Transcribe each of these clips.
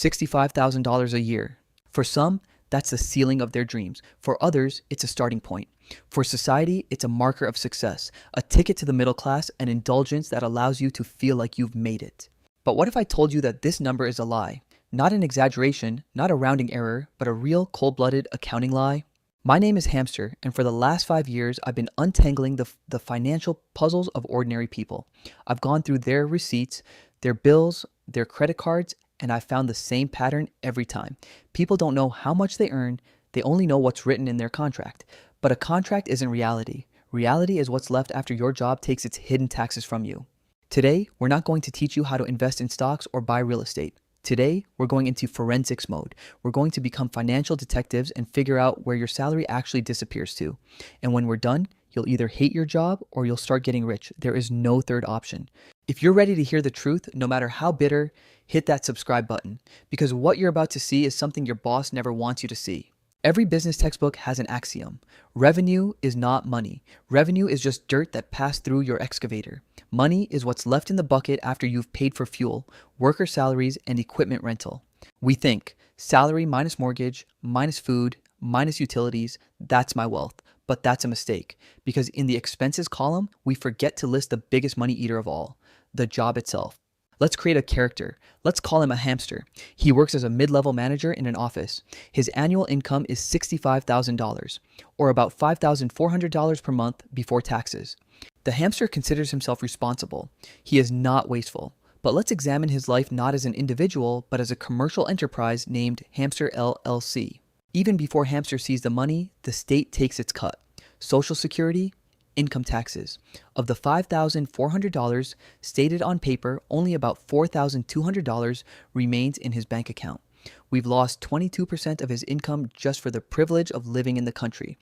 $65,000 a year. For some, that's the ceiling of their dreams. For others, it's a starting point. For society, it's a marker of success, a ticket to the middle class, an indulgence that allows you to feel like you've made it. But what if I told you that this number is a lie? Not an exaggeration, not a rounding error, but a real cold-blooded accounting lie? My name is Hamster, and for the last 5 years, I've been untangling the financial puzzles of ordinary people. I've gone through their receipts, their bills, their credit cards, and I've found the same pattern every time. People don't know how much they earn, they only know what's written in their contract. But a contract isn't reality. Reality is what's left after your job takes its hidden taxes from you. Today, we're not going to teach you how to invest in stocks or buy real estate. Today, we're going into forensics mode. We're going to become financial detectives and figure out where your salary actually disappears to. And when we're done, you'll either hate your job or you'll start getting rich. There is no third option. If you're ready to hear the truth, no matter how bitter, hit that subscribe button, because what you're about to see is something your boss never wants you to see. Every business textbook has an axiom. Revenue is not money. Revenue is just dirt that passed through your excavator. Money is what's left in the bucket after you've paid for fuel, worker salaries, and equipment rental. We think salary minus mortgage, minus food, minus utilities, that's my wealth. But that's a mistake, because in the expenses column, we forget to list the biggest money eater of all, the job itself. Let's create a character. Let's call him a hamster. He works as a mid-level manager in an office. His annual income is $65,000, or about $5,400 per month before taxes. The hamster considers himself responsible. He is not wasteful. But let's examine his life not as an individual, but as a commercial enterprise named Hamster LLC. Even before Hamster sees the money, the state takes its cut. Social Security, income taxes. Of the $5,400 stated on paper, only about $4,200 remains in his bank account. We've lost 22% of his income just for the privilege of living in the country.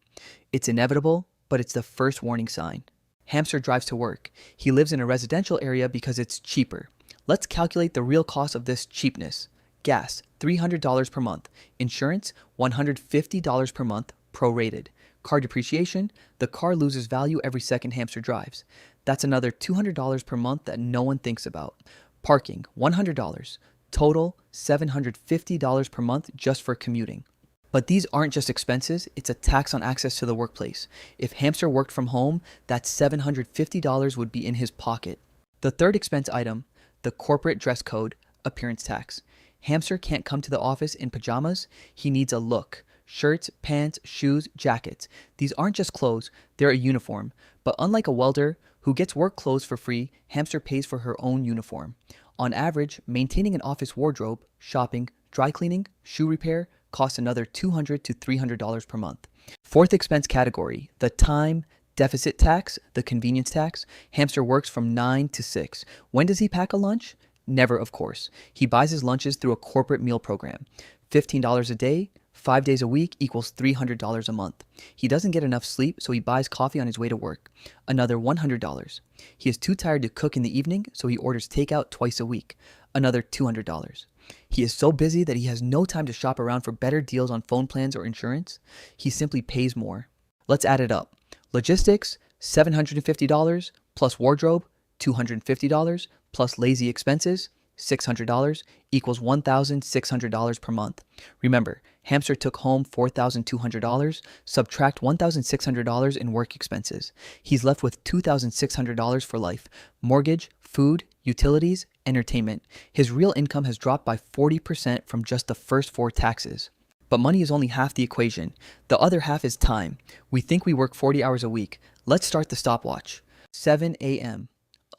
It's inevitable, but it's the first warning sign. Hamster drives to work. He lives in a residential area because it's cheaper. Let's calculate the real cost of this cheapness. Gas, $300 per month. Insurance, $150 per month, prorated. Car depreciation, the car loses value every second Hamster drives. That's another $200 per month that no one thinks about. Parking, $100. Total, $750 per month just for commuting. But these aren't just expenses, it's a tax on access to the workplace. If Hamster worked from home, that $750 would be in his pocket. The third expense item, the corporate dress code, appearance tax. Hamster can't come to the office in pajamas, he needs a look. Shirts, pants, shoes, jackets. These aren't just clothes, they're a uniform. But unlike a welder who gets work clothes for free, Hamster pays for her own uniform. On average, maintaining an office wardrobe, shopping, dry cleaning, shoe repair costs another $200 to $300 per month. Fourth expense category, the time deficit tax, the convenience tax. Hamster works from 9 to 6. When does he pack a lunch? Never, of course. He buys his lunches through a corporate meal program. $15 a day, 5 days a week equals $300 a month. He doesn't get enough sleep, so he buys coffee on his way to work. Another $100. He is too tired to cook in the evening, so he orders takeout twice a week. Another $200. He is so busy that he has no time to shop around for better deals on phone plans or insurance. He simply pays more. Let's add it up. Logistics, $750, plus wardrobe, $250, plus lazy expenses, $600, equals $1,600 per month. Remember, Hamster took home $4,200, subtract $1,600 in work expenses. He's left with $2,600 for life. Mortgage, food, utilities, entertainment. His real income has dropped by 40% from just the first 4 taxes. But money is only half the equation. The other half is time. We think we work 40 hours a week. Let's start the stopwatch. 7 a.m.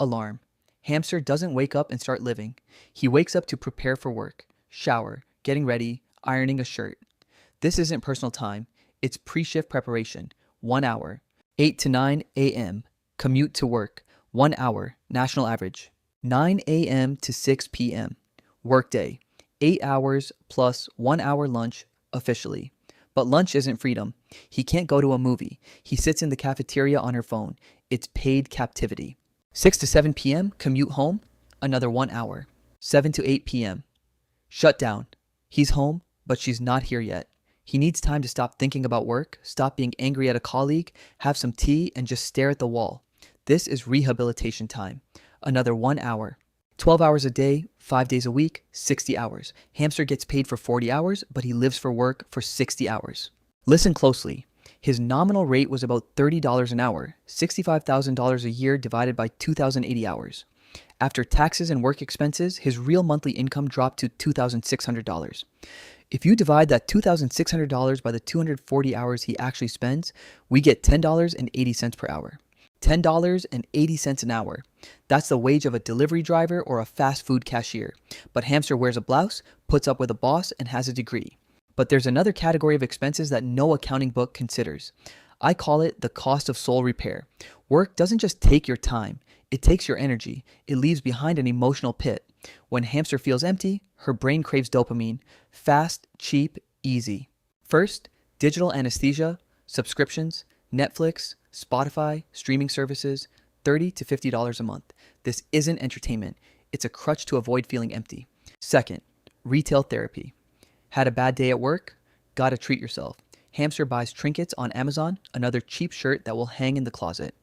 Alarm. Hamster doesn't wake up and start living. He wakes up to prepare for work, shower, getting ready, ironing a shirt. This isn't personal time. It's pre-shift preparation. 1 hour. 8 to 9 a.m. Commute to work. 1 hour. National average. 9 a.m. to 6 p.m. Workday. 8 hours plus 1 hour lunch officially. But lunch isn't freedom. He can't go to a movie. He sits in the cafeteria on her phone. It's paid captivity. 6 to 7 p.m. Commute home. Another 1 hour. 7 to 8 p.m. Shut down. He's home, but she's not here yet. He needs time to stop thinking about work, stop being angry at a colleague, have some tea, and just stare at the wall. This is rehabilitation time. Another 1 hour. 12 hours a day, 5 days a week, 60 hours. Hamster gets paid for 40 hours, but he lives for work for 60 hours. Listen closely. His nominal rate was about $30 an hour, $65,000 a year divided by 2,080 hours. After taxes and work expenses, his real monthly income dropped to $2,600. If you divide that $2,600 by the 240 hours he actually spends, we get $10.80 per hour. $10.80 an hour. That's the wage of a delivery driver or a fast food cashier. But Hamster wears a blouse, puts up with a boss, and has a degree. But there's another category of expenses that no accounting book considers. I call it the cost of soul repair. Work doesn't just take your time, it takes your energy. It leaves behind an emotional pit. When Hamster feels empty, her brain craves dopamine. Fast, cheap, easy. First, digital anesthesia, subscriptions, Netflix, Spotify, streaming services, $30 to $50 a month. This isn't entertainment. It's a crutch to avoid feeling empty. Second, retail therapy. Had a bad day at work? Gotta treat yourself. Hamster buys trinkets on Amazon, another cheap shirt that will hang in the closet.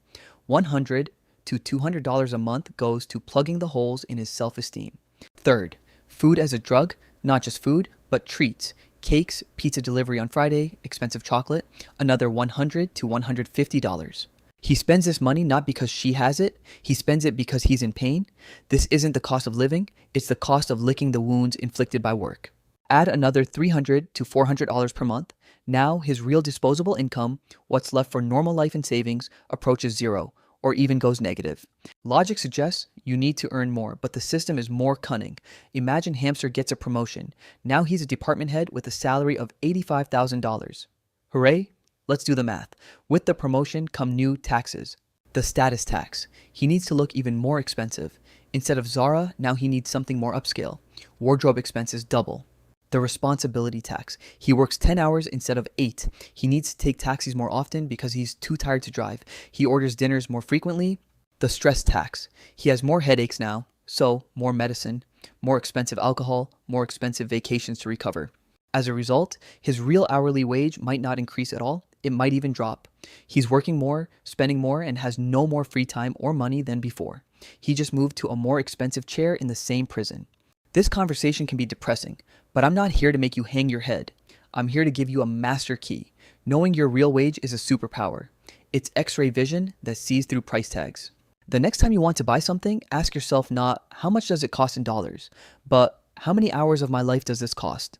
$100 to $200 a month goes to plugging the holes in his self-esteem. Third, food as a drug, not just food, but treats. Cakes, pizza delivery on Friday, expensive chocolate, another $100 to $150. He spends this money not because she has it, he spends it because he's in pain. This isn't the cost of living, it's the cost of licking the wounds inflicted by work. Add another $300 to $400 per month. Now his real disposable income, what's left for normal life and savings, approaches zero, or even goes negative. Logic suggests you need to earn more, but the system is more cunning. Imagine Hamster gets a promotion. Now he's a department head with a salary of $85,000. Hooray? Let's do the math. With the promotion come new taxes. The status tax. He needs to look even more expensive. Instead of Zara, now he needs something more upscale. Wardrobe expenses double. The responsibility tax. He works 10 hours instead of 8. He needs to take taxis more often because he's too tired to drive. He orders dinners more frequently. The stress tax. He has more headaches now, so more medicine, more expensive alcohol, more expensive vacations to recover. As a result, his real hourly wage might not increase at all. It might even drop. He's working more, spending more, and has no more free time or money than before. He just moved to a more expensive chair in the same prison. This conversation can be depressing, but I'm not here to make you hang your head. I'm here to give you a master key. Knowing your real wage is a superpower. It's X-ray vision that sees through price tags. The next time you want to buy something, ask yourself not how much does it cost in dollars, but how many hours of my life does this cost?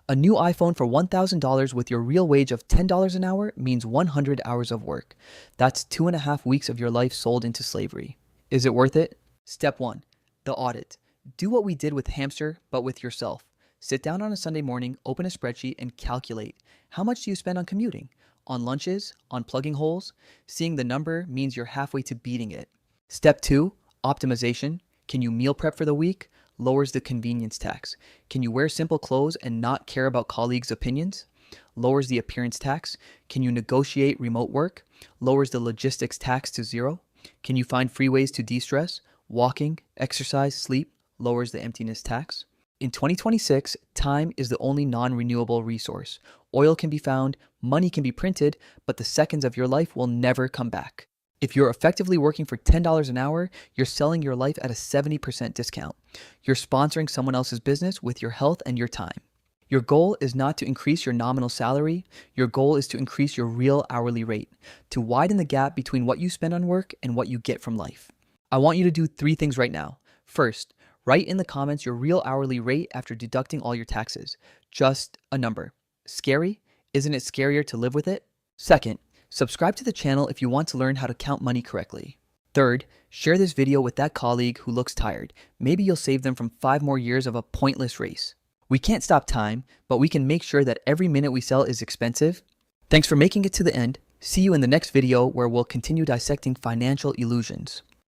A new iPhone for $1,000 with your real wage of $10 an hour means 100 hours of work. That's 2.5 weeks of your life sold into slavery. Is it worth it? Step 1. The audit. Do what we did with Hamster, but with yourself. Sit down on a Sunday morning, open a spreadsheet, and calculate. How much do you spend on commuting? On lunches? On plugging holes? Seeing the number means you're halfway to beating it. Step 2, optimization. Can you meal prep for the week? Lowers the convenience tax. Can you wear simple clothes and not care about colleagues' opinions? Lowers the appearance tax. Can you negotiate remote work? Lowers the logistics tax to zero. Can you find free ways to de-stress? Walking, exercise, sleep lowers the emptiness tax. In 2026, time is the only non-renewable resource. Oil can be found, money can be printed, but the seconds of your life will never come back. If you're effectively working for $10 an hour, you're selling your life at a 70% discount. You're sponsoring someone else's business with your health and your time. Your goal is not to increase your nominal salary. Your goal is to increase your real hourly rate, to widen the gap between what you spend on work and what you get from life. I want you to do 3 things right now. First, write in the comments your real hourly rate after deducting all your taxes. Just a number. Scary? Isn't it scarier to live with it? Second, subscribe to the channel if you want to learn how to count money correctly. Third, share this video with that colleague who looks tired. Maybe you'll save them from 5 more years of a pointless race. We can't stop time, but we can make sure that every minute we sell is expensive. Thanks for making it to the end. See you in the next video where we'll continue dissecting financial illusions.